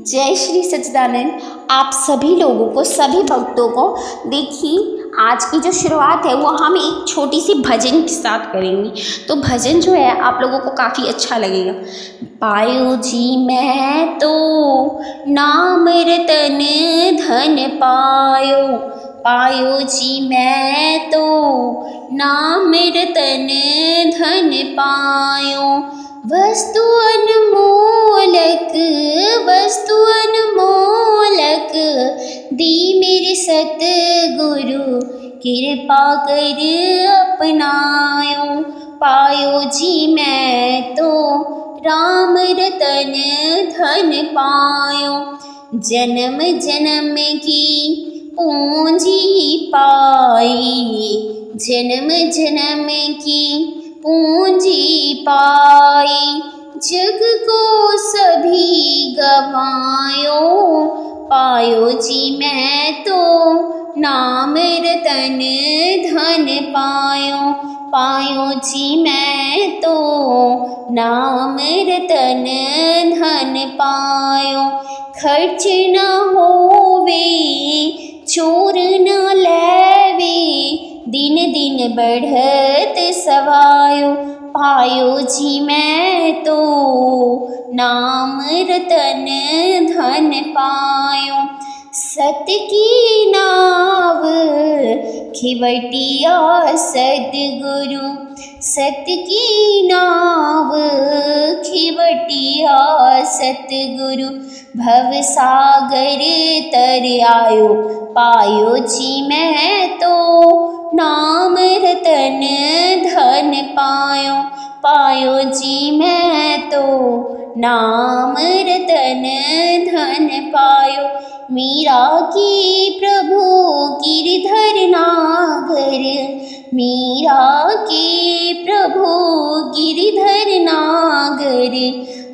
जय श्री सच्चिदानंद। आप सभी लोगों को, सभी भक्तों को देखिए, आज की जो शुरुआत है वो हम एक छोटी सी भजन के साथ करेंगे। तो भजन जो है आप लोगों को काफ़ी अच्छा लगेगा। पायो जी मैं तो नाम रतन धन पायो, पायो जी मैं तो नाम रतन धन पायो। वस्तु अनमोलक, वस्तु अनमोलक दी मेरे सतगुरु, कृपा कर अपनायो। पायो जी मैं तो राम रतन धन पायो। जन्म जन्म की पूंजी पाई, जन्म जन्म की पूंजी पाई। जग को सभी गवायो, पायो जी मैं तो नाम रतन धन पायो। पायो जी मैं तो नाम रतन धन पायो। खर्च न होवे, चोर न लेवे, दिन दिन बढ़त सवायो। पायो जी मैं तो नाम रतन धन पायो। सत की नाव खिवटिया सद्गुरु, सत की नाव खिवटिया सतगुरु। भव सागर तर आयो, पायो जी मैं तो नाम रतन धन पायो। पायो जी मैं तो नाम रतन धन पायो। मीरा की प्रभु गिरधर नागर, मीरा की प्रभु गिरधर नागर।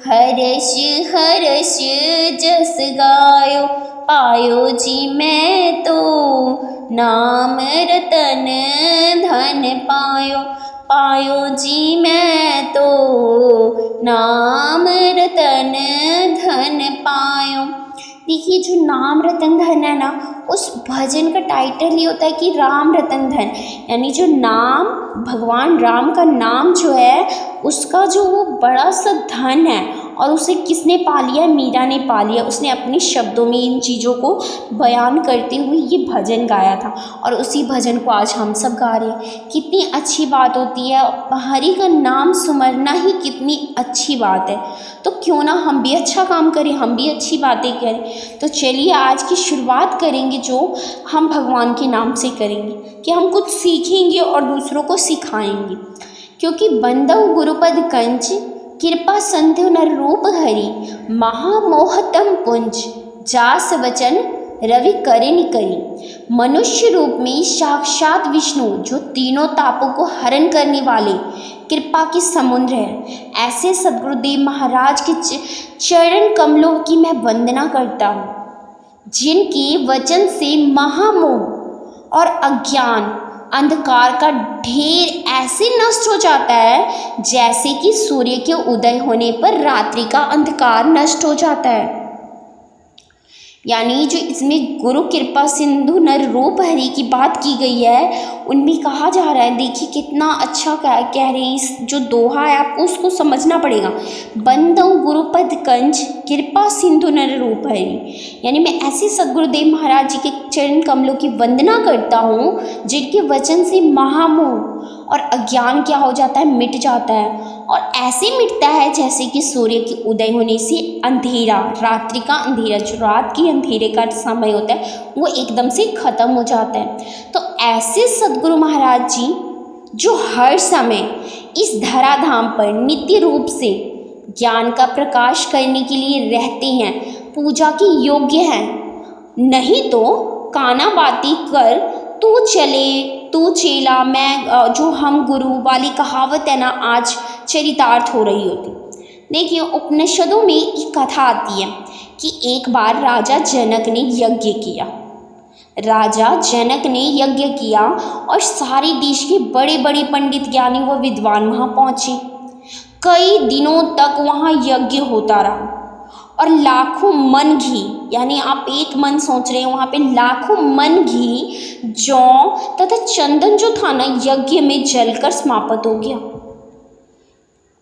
हर्ष हर्ष जस गायो, पायो जी मैं तो नाम रतन धन पायो। पायो जी मैं तो नाम रतन धन पायो। देखिए, जो नाम रतन धन है ना, उस भजन का टाइटल ही होता है कि राम रतन धन, यानी जो नाम, भगवान राम का नाम जो है उसका जो वो बड़ा सा धन है, और उसे किसने पा लिया? मीरा ने पा लिया। उसने अपने शब्दों में इन चीज़ों को बयान करते हुए ये भजन गाया था, और उसी भजन को आज हम सब गा रहे हैं। कितनी अच्छी बात होती है, हरि का नाम सुमरना ही कितनी अच्छी बात है। तो क्यों ना हम भी अच्छा काम करें, हम भी अच्छी बातें करें। तो चलिए आज की शुरुआत करेंगे जो हम भगवान के नाम से करेंगे, कि हम कुछ सीखेंगे और दूसरों को सिखाएंगे। क्योंकि बंदौ गुरुपद कंच, कृपा संध्यो नर रूप हरि, महामोहतम पुंज जास वचन रवि करेनि करी। मनुष्य रूप में साक्षात विष्णु, जो तीनों तापों को हरण करने वाले कृपा के समुद्र है, ऐसे सद्गुरुदेव महाराज के चरण कमलों की मैं वंदना करता हूँ, जिनके वचन से महामोह और अज्ञान, अंधकार का ढेर ऐसे नष्ट हो जाता है जैसे कि सूर्य के उदय होने पर रात्रि का अंधकार नष्ट हो जाता है। यानी जो इसमें गुरु कृपा सिंधु नर रूप हरि की बात की गई है, उनमें कहा जा रहा है, देखिए कितना अच्छा कह रहे हैं। इस जो दोहा है आपको उसको समझना पड़ेगा। बंदौ गुरुपद कंज, कृपा सिंधु नर रूप हरि, यानी मैं ऐसे सद्गुरुदेव महाराज जी के चरण कमलों की वंदना करता हूँ, जिनके वचन से महामोह और अज्ञान क्या हो जाता है? मिट जाता है। और ऐसे मिटता है जैसे कि सूर्य के उदय होने से अंधेरा, रात्रि का अंधेरा, जो रात की अंधेरे का समय होता है वो एकदम से ख़त्म हो जाता है। तो ऐसे सद्गुरु महाराज जी जो हर समय इस धराधाम पर नित्य रूप से ज्ञान का प्रकाश करने के लिए रहते हैं, पूजा के योग्य हैं। नहीं तो काना बाती कर तू चले तू चेला मैं जो हम गुरु वाली कहावत है ना, आज चरितार्थ हो रही होती। देखिए, उपनिषदों में एक कथा आती है कि एक बार राजा जनक ने यज्ञ किया। राजा जनक ने यज्ञ किया और सारे देश के बड़े बड़े पंडित ज्ञानी व विद्वान वहाँ पहुँचे। कई दिनों तक वहाँ यज्ञ होता रहा और लाखों मन घी, यानी आप एक मन सोच रहे हैं, वहाँ पे लाखों मन घी, जौ तथा चंदन जो था ना यज्ञ में जलकर समाप्त हो गया।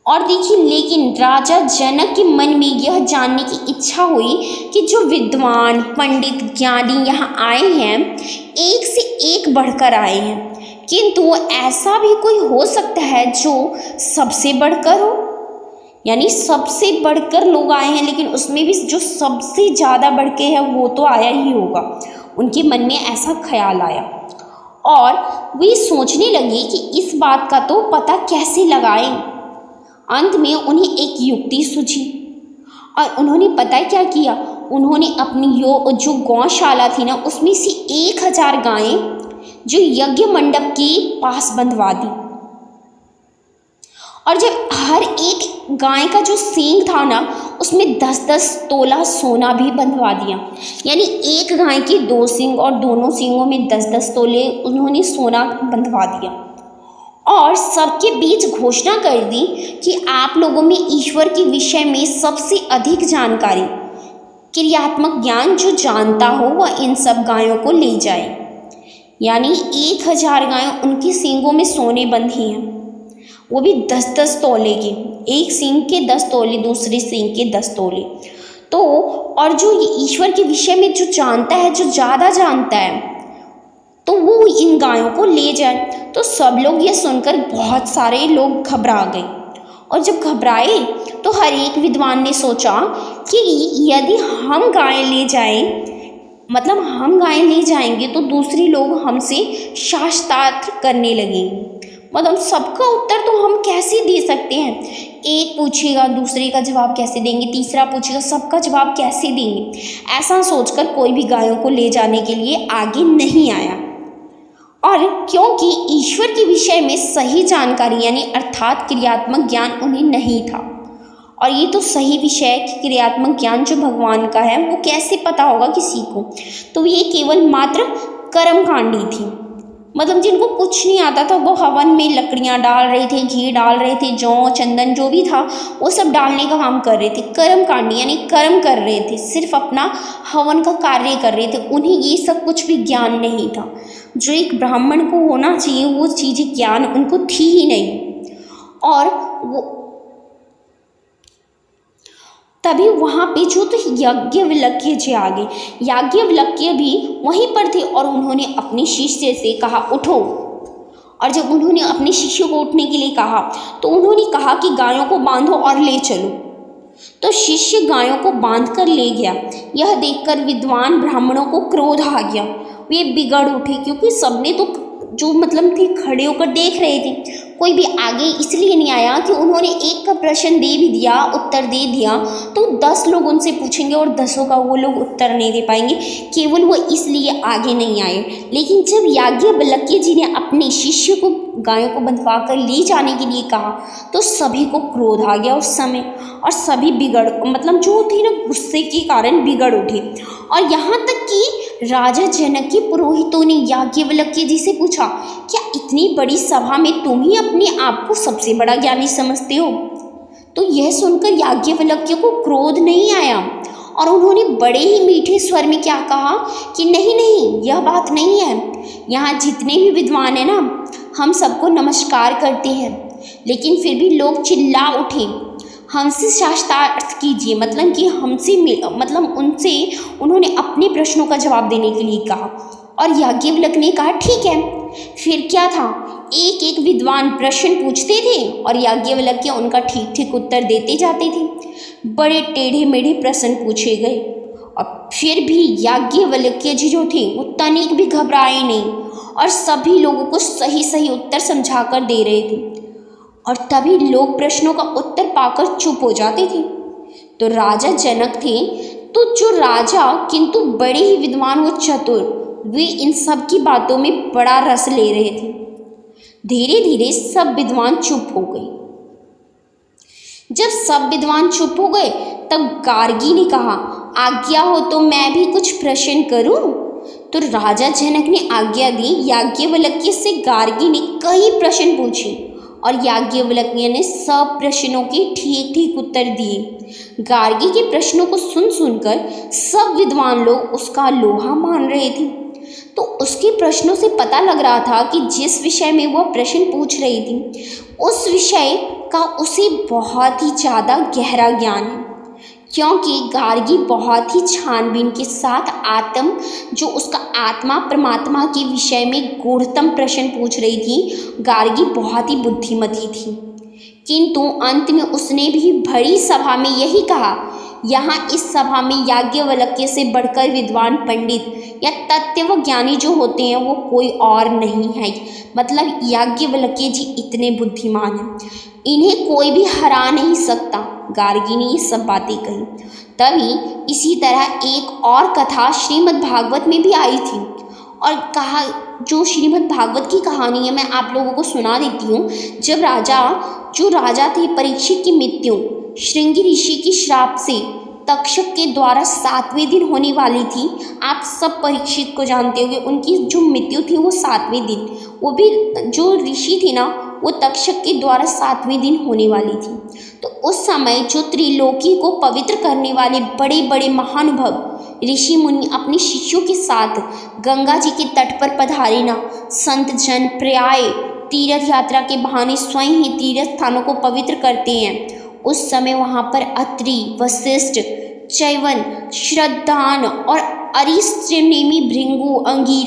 और देखिए, लेकिन राजा जनक के मन में यह जानने की इच्छा हुई कि जो विद्वान पंडित ज्ञानी यहाँ आए हैं, एक से एक बढ़कर आए हैं, किंतु ऐसा भी कोई हो सकता है जो सबसे बढ़कर हो, यानी सबसे बढ़कर लोग आए हैं, लेकिन उसमें भी जो सबसे ज़्यादा बढ़ के है वो तो आया ही होगा। उनके मन में ऐसा ख्याल आया और वे सोचने लगे कि इस बात का तो पता कैसे लगाएं। अंत में उन्हें एक युक्ति सूझी और उन्होंने पता क्या किया, उन्होंने अपनी जो गौशाला थी ना उसमें से 1000 गायें जो यज्ञ मंडप के पास बंधवा दी। और जब हर एक गाय का जो सींग था ना उसमें 10-10 तोला सोना भी बंधवा दिया, यानी एक गाय के 2 सींग और दोनों सींगों में 10-10 तोले उन्होंने सोना बंधवा दिया। और सबके बीच घोषणा कर दी कि आप लोगों में ईश्वर के विषय में सबसे अधिक जानकारी, क्रियात्मक ज्ञान जो जानता हो वह इन सब गायों को ले जाए। यानी 1000 गायें उनकी सींगों में सोने बंधी हैं, वो भी 10-10 तोले के, एक सींग के 10 तोले, दूसरे सींग के 10 तोले। तो और जो ईश्वर के विषय में जो जानता है, जो ज़्यादा जानता है, तो वो इन गायों को ले जाए। तो सब लोग ये सुनकर बहुत सारे लोग घबरा गए। और जब घबराए तो हर एक विद्वान ने सोचा कि यदि हम गायें ले जाएं, मतलब हम गायें ले जाएंगे तो दूसरे लोग हमसे शास्त्रार्थ करने लगेंगे, मतलब सबका उत्तर तो हम कैसे दे सकते हैं। एक पूछेगा दूसरे का जवाब कैसे देंगे, तीसरा पूछेगा सबका जवाब कैसे देंगे। ऐसा सोचकर कोई भी गायों को ले जाने के लिए आगे नहीं आया। और क्योंकि ईश्वर के विषय में सही जानकारी यानी अर्थात क्रियात्मक ज्ञान उन्हें नहीं था, और ये तो सही विषय है कि क्रियात्मक ज्ञान जो भगवान का है वो कैसे पता होगा किसी को, तो ये केवल मात्र कर्मकांडी थी, मतलब जिनको कुछ नहीं आता था वो हवन में लकड़ियाँ डाल रहे थे, घी डाल रहे थे, जौ चंदन जो भी था वो सब डालने का काम कर रहे थे। कर्मकांडी यानी कर्म कर रहे थे, सिर्फ अपना हवन का कार्य कर रहे थे, उन्हें ये सब कुछ भी ज्ञान नहीं था। जो एक ब्राह्मण को होना चाहिए वो चीज़ें ज्ञान उनको थी ही नहीं। और वो तभी वहाँ पे जो तो याज्ञवल्क्य जी आ गए, याज्ञवल्क्य भी वहीं पर थे और उन्होंने अपने शिष्य से कहा उठो। और जब उन्होंने अपने शिष्य को उठने के लिए कहा तो उन्होंने कहा कि गायों को बांधो और ले चलो। तो शिष्य गायों को बांध कर ले गया। यह देखकर विद्वान ब्राह्मणों को क्रोध आ गया, वे बिगड़ उठे, क्योंकि सबने तो जो मतलब थे खड़े होकर देख रहे थे, कोई भी आगे इसलिए नहीं आया कि उन्होंने एक का प्रश्न दे भी दिया, उत्तर दे दिया तो 10 लोग उनसे पूछेंगे और 10 का वो लोग उत्तर नहीं दे पाएंगे, केवल वो इसलिए आगे नहीं आए। लेकिन जब याज्ञवल्क्य जी ने अपने शिष्य को गायों को बंधवा कर ले जाने के लिए कहा तो सभी को क्रोध आ गया उस समय, और सभी बिगड़ मतलब जो थी ना गुस्से के कारण बिगड़ उठे। और यहाँ तक कि राजा जनक के पुरोहितों ने याज्ञवल्क्य जी से पूछा, क्या इतनी बड़ी सभा में तुम ही अपने आप को सबसे बड़ा ज्ञानी समझते हो? तो यह सुनकर याज्ञवल्क्य को क्रोध नहीं आया और उन्होंने बड़े ही मीठे स्वर में क्या कहा कि नहीं नहीं, यह बात नहीं है। यहाँ जितने भी विद्वान हैं ना, हम सबको नमस्कार करते हैं, लेकिन फिर भी लोग चिल्ला उठे, हमसे शास्त्रार्थ कीजिए, मतलब कि हमसे मतलब उनसे उन्होंने अपने प्रश्नों का जवाब देने के लिए कहा। और याज्ञवल्क्य ने कहा ठीक है। फिर क्या था, एक एक विद्वान प्रश्न पूछते थे और याज्ञवल्क्य उनका ठीक ठीक उत्तर देते जाते थे। बड़े टेढ़े मेढ़े प्रश्न पूछे गए और फिर भी याज्ञवल्क्य जी जो थे वो तनिक भी घबराए नहीं और सभी लोगों को सही सही उत्तर समझाकर दे रहे थे। और तभी लोग प्रश्नों का उत्तर पाकर चुप हो जाते थे। तो राजा जनक थे, तो जो राजा किंतु बड़े ही विद्वान व चतुर, वे इन सब की बातों में बड़ा रस ले रहे थे। धीरे धीरे सब विद्वान चुप हो गए। जब सब विद्वान चुप हो गए तब गार्गी ने कहा, आज्ञा हो तो मैं भी कुछ प्रश्न करूं? तो राजा जनक ने आज्ञा दी। याज्ञवल्क्य से गार्गी ने कई प्रश्न पूछे और याज्ञवल्क्य ने सब प्रश्नों के ठीक ठीक उत्तर दिए। गार्गी के प्रश्नों को सुन सुनकर सब विद्वान लोग उसका लोहा मान रहे थे। तो उसके प्रश्नों से पता लग रहा था कि जिस विषय में वह प्रश्न पूछ रही थी उस विषय का उसे बहुत ही ज़्यादा गहरा ज्ञान है, क्योंकि गार्गी बहुत ही छानबीन के साथ जो उसका आत्मा परमात्मा के विषय में गूढ़तम प्रश्न पूछ रही थी। गार्गी बहुत ही बुद्धिमती थी, किंतु अंत में उसने भी बड़ी सभा में यही कहा। यहाँ इस सभा में याज्ञवल्क्य से बढ़कर विद्वान पंडित या तत्व ज्ञानी जो होते हैं वो कोई और नहीं है। मतलब याज्ञवल्क्य जी इतने बुद्धिमान हैं, इन्हें कोई भी हरा नहीं सकता। गार्गी ने ये सब बातें कही। तभी इसी तरह एक और कथा श्रीमद् भागवत में भी आई थी, और कहा जो श्रीमद् भागवत की कहानी है मैं आप लोगों को सुना देती हूँ। जब राजा थे परीक्षित की मृत्यु श्रृंगी ऋषि की श्राप से तक्षक के द्वारा 7वें दिन होने वाली थी। आप सब परीक्षित को जानते होंगे, उनकी जो मृत्यु थी वो 7वें दिन, वो भी जो ऋषि थी ना वो तक्षक के द्वारा 7वें दिन होने वाली थी। तो उस समय जो त्रिलोकी को पवित्र करने वाले बड़े बड़े महानुभव ऋषि मुनि अपने शिष्यों के साथ गंगा जी के तट पर पधारे ना। संत जन प्राय तीर्थ यात्रा के बहाने स्वयं ही तीर्थ स्थानों को पवित्र करते हैं। उस समय वहाँ पर अत्रि, वशिष्ठ, च्यवन, श्रद्धान और अरिष्टनेमि, भृगु, अंगिरा